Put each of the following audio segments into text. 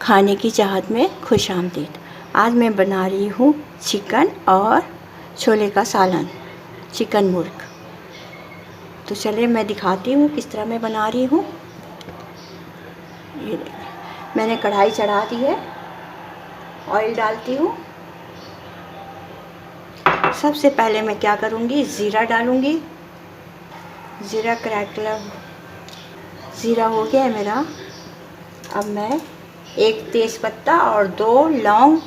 खाने की चाहत में खुशामदीद। आज मैं बना रही हूँ चिकन और छोले का सालन, चिकन मुर्ग। तो चलिए मैं दिखाती हूँ किस तरह मैं बना रही हूँ। ये मैंने कढ़ाई चढ़ा दी है, ऑयल डालती हूँ। सबसे पहले मैं क्या करूँगी, ज़ीरा डालूँगी। ज़ीरा ज़ीरा हो गया है मेरा। अब मैं एक तेज़ पत्ता और 2 लौंग,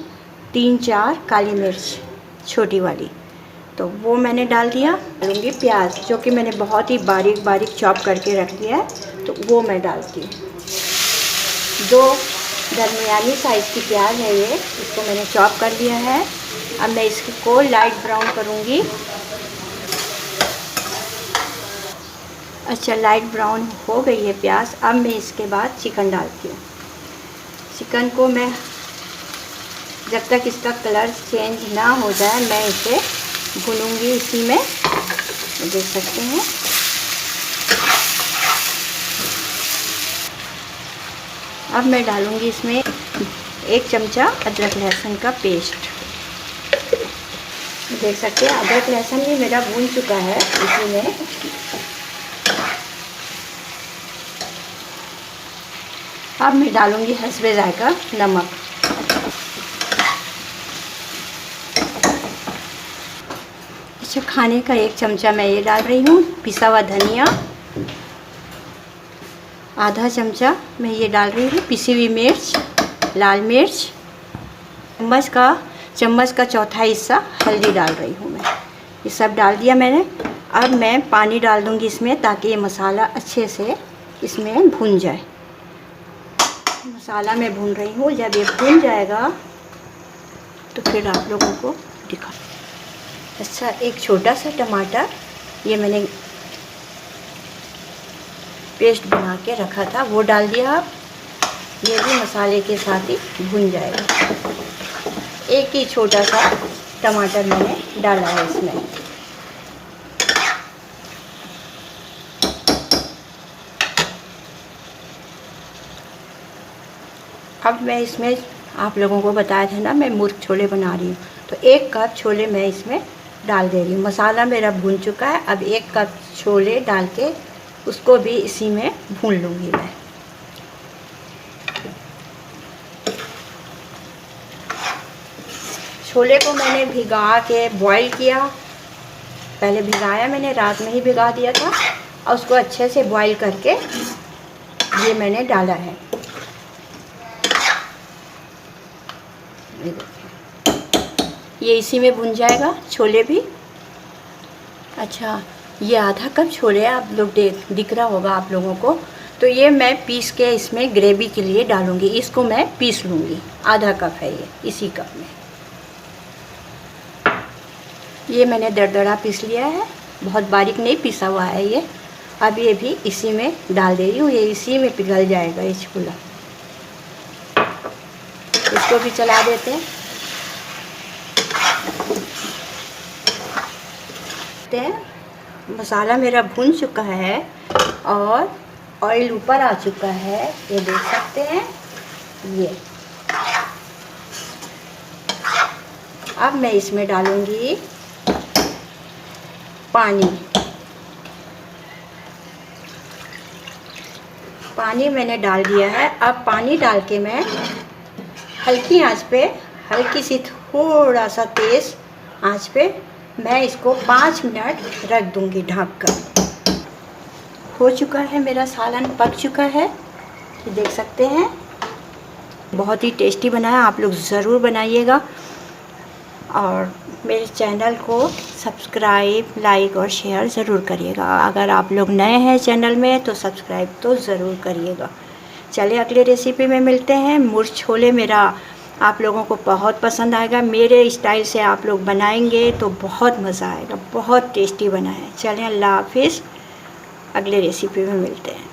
3-4 काली मिर्च छोटी वाली, तो वो मैंने डाल दिया। डालूँगी प्याज, जो कि मैंने बहुत ही बारीक बारीक चॉप करके रख दिया है, तो वो मैं डालती हूँ। 2 दरमियानी साइज़ की प्याज है ये, इसको मैंने चॉप कर लिया है। अब मैं इसको लाइट ब्राउन करूँगी। अच्छा, लाइट ब्राउन हो गई है प्याज। अब मैं इसके बाद चिकन डालती हूँ। चिकन को मैं जब तक इसका कलर चेंज ना हो जाए मैं इसे भूनूंगी इसी में। देख सकते हैं। अब मैं डालूंगी इसमें 1 चमचा अदरक लहसुन का पेस्ट। देख सकते हैं अदरक लहसुन भी मेरा भून चुका है। इसी में अब मैं डालूंगी हस्बे जायका नमक। अच्छा, खाने का 1 चमचा मैं ये डाल रही हूँ। पिसा हुआ धनिया, आधा चमचा मैं ये डाल रही हूँ। पिसी हुई मिर्च, लाल मिर्च, चम्मच का चौथा हिस्सा हल्दी डाल रही हूँ मैं। ये सब डाल दिया मैंने। अब मैं पानी डाल दूँगी इसमें, ताकि ये मसाला अच्छे से इसमें भुन जाए। मसाला मैं भून रही हूँ। जब ये भुन जाएगा तो फिर आप लोगों को दिखा। अच्छा, एक छोटा सा टमाटर ये मैंने पेस्ट बना के रखा था, वो डाल दिया। अब ये भी मसाले के साथ ही भुन जाएगा। एक ही छोटा सा टमाटर मैंने डाला है इसमें। अब मैं इसमें आप लोगों को बताया था ना, मैं मुर्ग छोले बना रही हूँ, तो 1 कप छोले मैं इसमें डाल दे रही हूँ। मसाला मेरा भून चुका है। अब 1 कप छोले डाल के उसको भी इसी में भून लूँगी मैं। छोले को मैंने भिगा के बॉईल किया। पहले भिगाया मैंने, रात में ही भिगा दिया था, और उसको अच्छे से बॉईल करके ये मैंने डाला है। ये इसी में भुन जाएगा छोले भी। अच्छा, ये आधा कप छोले आप लोग दिख रहा होगा आप लोगों को, तो ये मैं पीस के इसमें ग्रेवी के लिए डालूंगी। इसको मैं पीस लूँगी। आधा कप है ये, इसी कप में ये मैंने दरदरा पीस लिया है, बहुत बारीक नहीं पिसा हुआ है ये। अब ये भी इसी में डाल दे रही हूँ। ये इसी में पिघल जाएगा ये छोला। इसको भी चला देते हैं। मसाला मेरा भुन चुका है और ऑयल ऊपर आ चुका है, ये देख सकते हैं। ये अब मैं इसमें डालूंगी पानी। पानी मैंने डाल दिया है। अब पानी डाल के मैं हल्की आंच पे, हल्की सी थोड़ा सा तेज़ आंच पे मैं इसको 5 मिनट रख दूंगी ढक कर। हो चुका है मेरा सालन, पक चुका है, ये देख सकते हैं। बहुत ही टेस्टी बना है, आप लोग ज़रूर बनाइएगा। और मेरे चैनल को सब्सक्राइब, लाइक और शेयर ज़रूर करिएगा। अगर आप लोग नए हैं चैनल में तो सब्सक्राइब तो ज़रूर करिएगा। चलिए अगले रेसिपी में मिलते हैं। मुर्ग छोले मेरा आप लोगों को बहुत पसंद आएगा। मेरे स्टाइल से आप लोग बनाएंगे तो बहुत मज़ा आएगा। बहुत टेस्टी बना है। चलिए, अल्लाह हाफिज़। अगले रेसिपी में मिलते हैं।